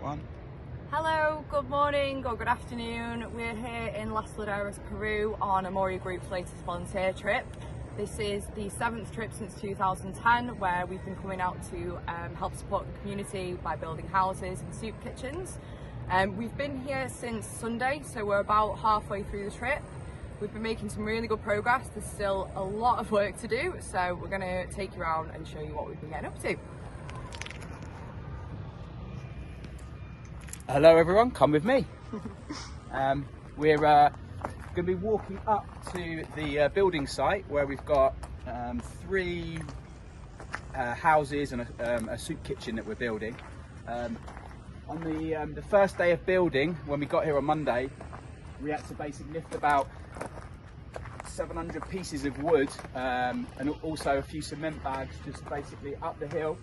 One. Hello, good morning or good afternoon. We're here in Las Laderas, Peru on Amoria Group's latest volunteer trip. This is the 7th trip since 2010 where we've been coming out to help support the community by building houses and soup kitchens. We've been here since Sunday, so we're about halfway through the trip. We've been making some really good progress. There's still a lot of work to do, so we're going to take you around and show you what we've been getting up to. Hello everyone, come with me. We're going to be walking up to the building site where we've got 3 houses and a soup kitchen that we're building. On the first day of building, when we got here on Monday, we had to basically lift about 700 pieces of wood and also a few cement bags just basically up the hill,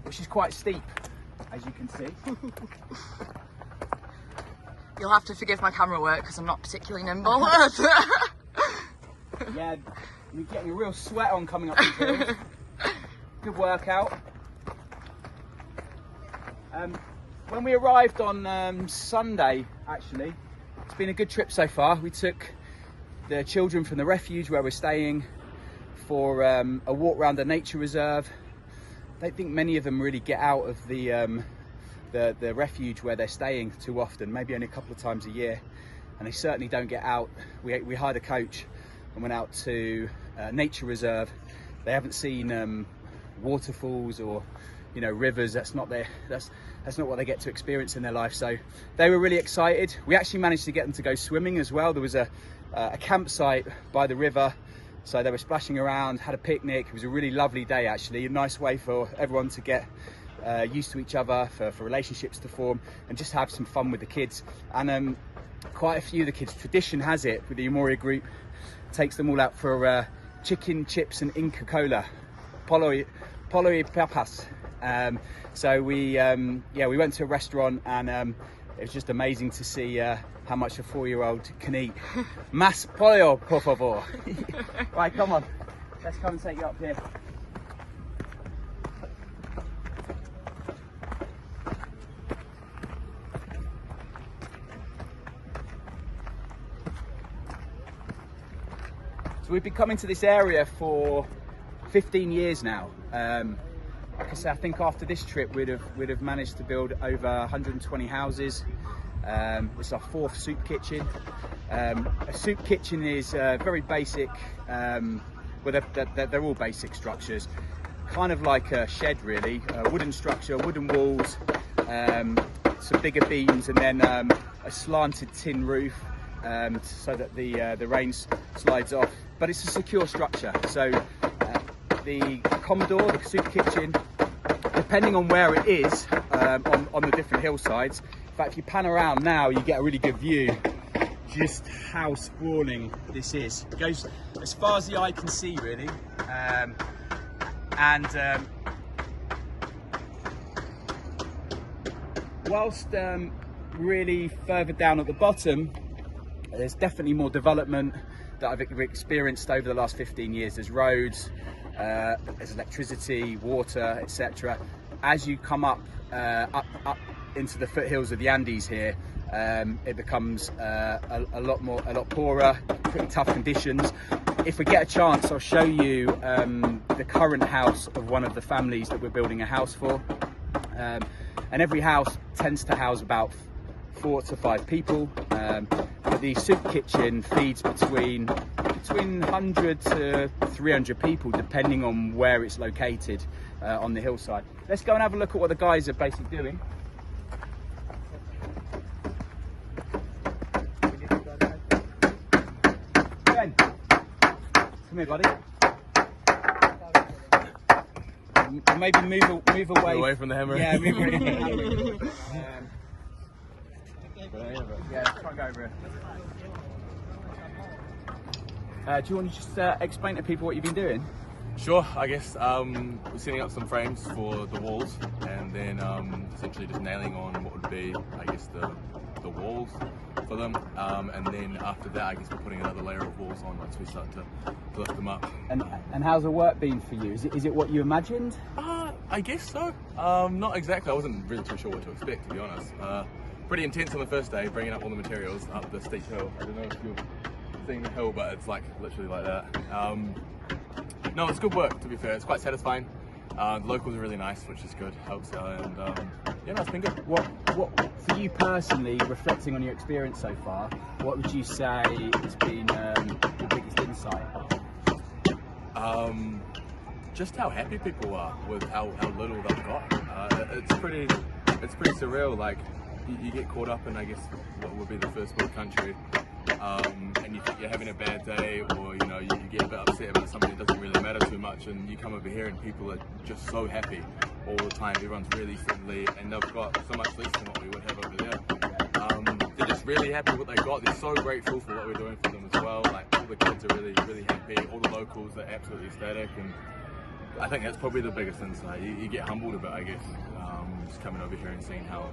which is quite steep, as you can see. You'll have to forgive my camera work because I'm not particularly nimble. Yeah, you're getting a real sweat on coming up these hills. Good workout. When we arrived on Sunday, actually, it's been a good trip so far. We took the children from the refuge where we're staying for a walk around the nature reserve. I don't think many of them really get out of the refuge where they're staying too often, maybe only a couple of times a year, and they certainly don't get out. We hired a coach and went out to nature reserve. They haven't seen waterfalls or rivers. That's not what they get to experience in their life, so they were really excited. We actually managed to get them to go swimming as well. There was a campsite by the river, so they were splashing around, had a picnic. It was a really lovely day, actually. A nice way for everyone to get used to each other, for relationships to form, and just have some fun with the kids. And quite a few of the kids, tradition has it with the Amoria group, takes them all out for chicken, chips and Inca Cola, polo y papas. So we went to a restaurant, and it was just amazing to see how much a 4-year-old can eat. Más pollo, por favor. Right, come on, let's come and take you up here. So we've been coming to this area for 15 years now. Like I say, I think after this trip we'd have managed to build over 120 houses. It's our 4th soup kitchen. A soup kitchen is very basic, well they're all basic structures, kind of like a shed really, a wooden structure, wooden walls, some bigger beams, and then a slanted tin roof so that the rain slides off. But it's a secure structure, so the Commodore, the soup kitchen, depending on where it is on the different hillsides. In fact, if you pan around now, you get a really good view just how sprawling this is. It goes as far as the eye can see, really. Whilst really further down at the bottom, there's definitely more development that I've experienced over the last 15 years. There's roads, there's electricity, water, etc. As you come up into the foothills of the Andes here, it becomes a lot poorer, pretty tough conditions. If we get a chance, I'll show you the current house of one of the families that we're building a house for. And every house tends to house about 4 to 5 people. But the soup kitchen feeds between 100 to 300 people, depending on where it's located on the hillside. Let's go and have a look at what the guys are basically doing. Ben, come here, buddy. Maybe move away from the hammer. Yeah, move away from the hammer. Yeah, try and go over it. Do you want to just explain to people what you've been doing? Sure, I guess we're setting up some frames for the walls, and then essentially just nailing on what would be, I guess, the walls for them, and then after that, I guess we're putting another layer of walls on once we start to lift them up. And how's the work been for you? Is it what you imagined? I guess so. Not exactly. I wasn't really too sure what to expect, to be honest. Pretty intense on the first day, bringing up all the materials up the steep hill. I don't know if you've seen the hill, but it's like literally like that. No, it's good work, to be fair. It's quite satisfying. The locals are really nice, which is good. Helps out, and yeah, no, it's been good. What for you personally, reflecting on your experience so far, what would you say has been your biggest insight? Just how happy people are with how little they've got. It's pretty surreal. Like you get caught up in, I guess, what would be the first world country, and you think you're having a bad day, or you know you get a bit upset about something that doesn't really matter too much, and you come over here and people are just so happy all the time. Everyone's really friendly, and they've got so much less than what we would have over there. They're just really happy with what they got. They're so grateful for what we're doing for them as well. Like all the kids are really happy. All the locals are absolutely ecstatic, and I think that's probably the biggest insight. You get humbled a bit, I guess, just coming over here and seeing how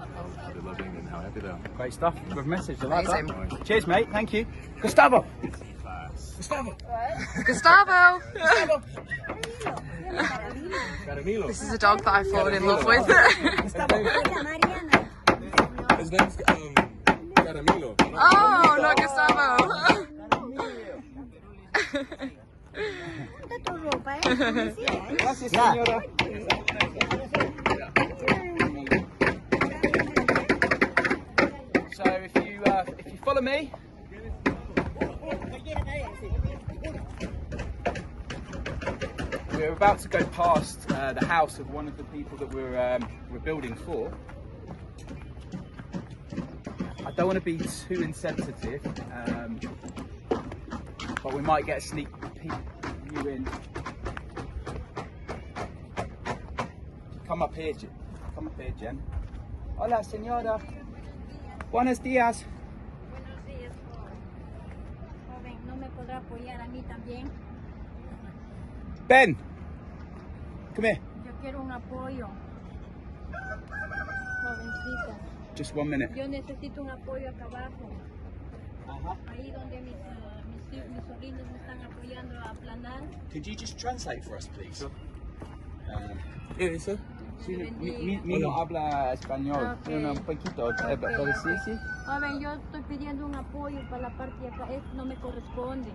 they're living and how happy they are. Great stuff. Good message. I like that. Amazing. Cheers, mate. Thank you. Gustavo. Gustavo. Gustavo! Caramelo. This is a dog that I've fallen in love with. His name's Caramelo. Oh, not Gustavo! Gracias, señora. So if you follow me, we're about to go past the house of one of the people that we're building for. I don't want to be too insensitive, but we might get a sneak peek view in. Come up here, Jen. Come up here, Jen. Hola, señora. Buenos días. Buenos días, joven. ¿No me podrá apoyar a mí también? Ben, come here. Yo quiero un apoyo. Jovencita. Just 1 minute. Yo necesito un apoyo acá abajo. Uh-huh. Ahí donde mis sobrinos me están apoyando a aplanar. Could you just translate for us, please? Yeah, sir. Sí, mi no habla español, Okay. un poquito, pero sí, sí. Joven, yo estoy pidiendo un apoyo para la parte de acá. No me corresponde.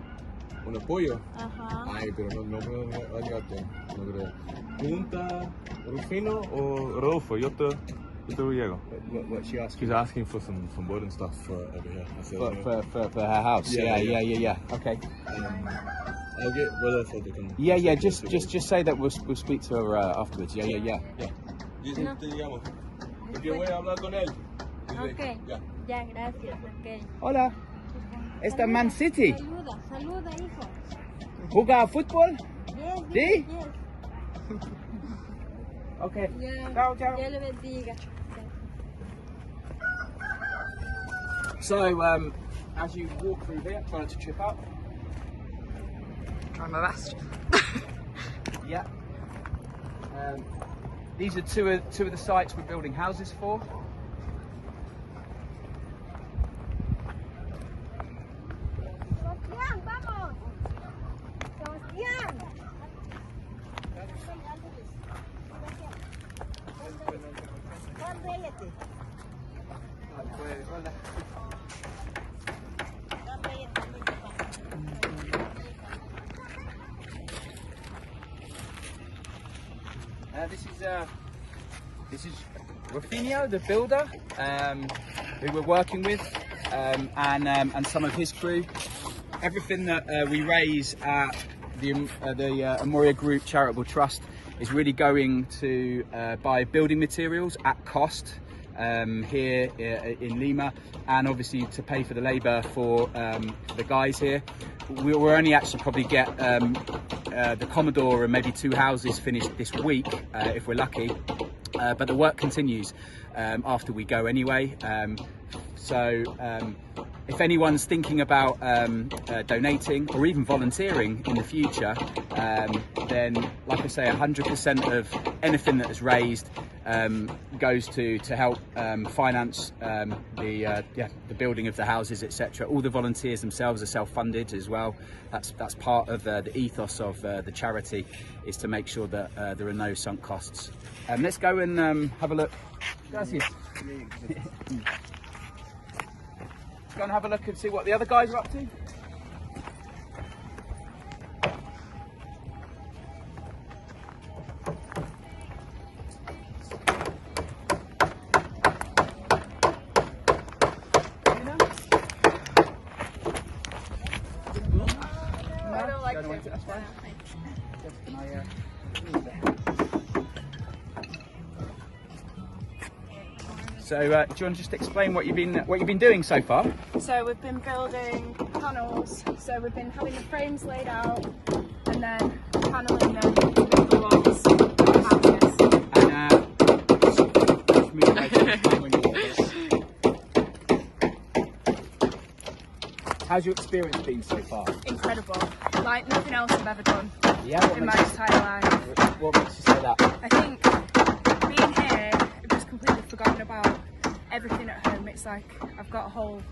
Un apoyo. Ajá. Ay, pero no ayúdate. No creo. Pregunta Rufino o Rodolfo. Yo te llego. What's she asking? She's asking for some wood and stuff for over here. I said, For her house? Yeah, Yeah. Okay. I'll get Rodolfo to come. Yeah. Just say that we'll speak to her afterwards. Yeah. Yo te llamo. Porque voy a hablar con él. Ok. Ya. Ya, gracias. Ok. Hola. Esta es Man City. Saluda, hijo. ¿Juega fútbol? Bien, ¿Sí? bien. Okay. Ya, Chao. Dios le bendiga. So, as you walk through here, try not to trip up. Try my best. Yeah. These are two of the sites we're building houses for. Sebastián, vamos. Sebastián. This is Rufinho, the builder, who we're working with, and some of his crew. Everything that we raise at the Amoria Group Charitable Trust is really going to buy building materials at cost here in Lima, and obviously to pay for the labour for the guys here. We'll only actually probably get the Commodore and maybe 2 houses finished this week if we're lucky, but the work continues after we go anyway. So if anyone's thinking about donating or even volunteering in the future, then like I say, 100% of anything that is raised goes to help finance the building of the houses, etc. All the volunteers themselves are self-funded as well. That's part of the ethos of the charity, is to make sure that there are no sunk costs. Let's go and have a look. Gracias. Let's go and have a look and see what the other guys are up to. I don't like to. That's fine. Just can I, So, do you want to just explain what you've been doing so far? So we've been building panels. So we've been having the frames laid out and then paneling them to make the walls of the houses. And just move away from the camera when you walk it. How's your experience been so far? Incredible, like nothing else I've ever done Yeah. What in my makes entire life. what makes you say that? I think being here, I've just completely forgotten about everything at home. It's like I've got a whole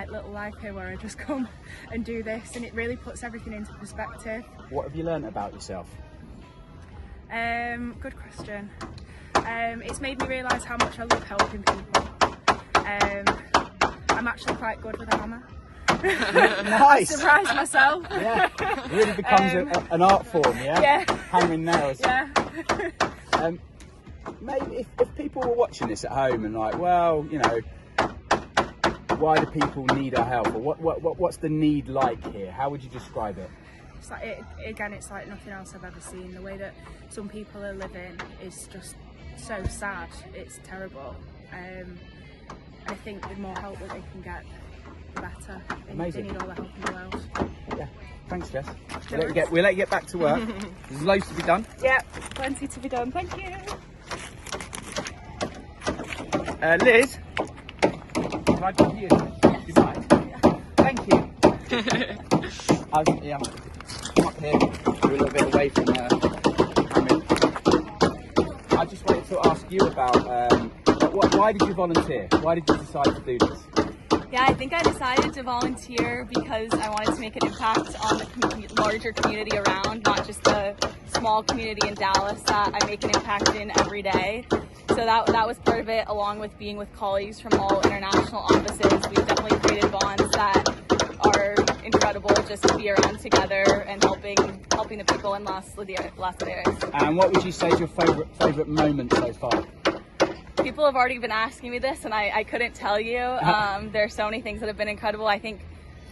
little life here where I just come and do this, and it really puts everything into perspective. What have you learned about yourself? Good question. It's made me realise how much I love helping people. I'm actually quite good with a hammer. Nice. Surprise myself. Yeah. It really becomes an art form. Yeah. Yeah. Hammering nails. Yeah. Maybe if people were watching this at home and like, well, you know, why do people need our help, or what's the need like here? How would you describe it? It's like it's like nothing else I've ever seen. The way that some people are living is just so sad. It's terrible. I think the more help that they can get, the better. Amazing. They need all the help in the world. Yeah. Thanks, Jess. We'll let you get back to work. There's loads to be done. Yeah, plenty to be done. Thank you. Liz, can I give you good night? Thank you. I'm up here, we're a little bit away from the camera. I just wanted to ask you about why did you volunteer? Why did you decide to do this? Yeah, I think I decided to volunteer because I wanted to make an impact on the larger community around, not just the small community in Dallas that I make an impact in every day. So that was part of it, along with being with colleagues from all international offices. We've definitely created bonds that are incredible, just to be around together and helping the people in Las Laderas. And what would you say is your favourite moment so far? People have already been asking me this, and I couldn't tell you. There are so many things that have been incredible. I think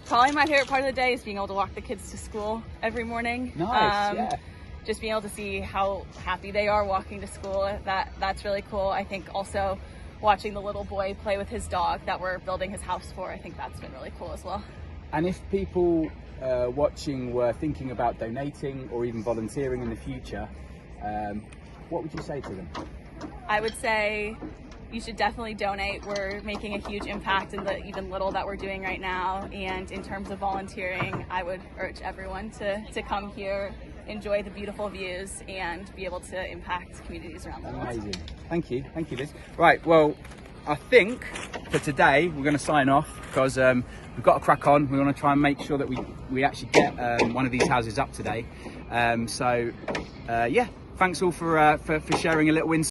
probably my favorite part of the day is being able to walk the kids to school every morning. Nice, yeah. Just being able to see how happy they are walking to school, that's really cool. I think also watching the little boy play with his dog that we're building his house for, I think that's been really cool as well. And if people watching were thinking about donating or even volunteering in the future, what would you say to them? I would say you should definitely donate. We're making a huge impact in the even little that we're doing right now. And in terms of volunteering, I would urge everyone to come here, enjoy the beautiful views, and be able to impact communities around the world. Amazing. Thank you, Liz. Right, well, I think for today we're going to sign off because we've got to crack on. We want to try and make sure that we actually get one of these houses up today. Yeah, thanks all for sharing a little insight.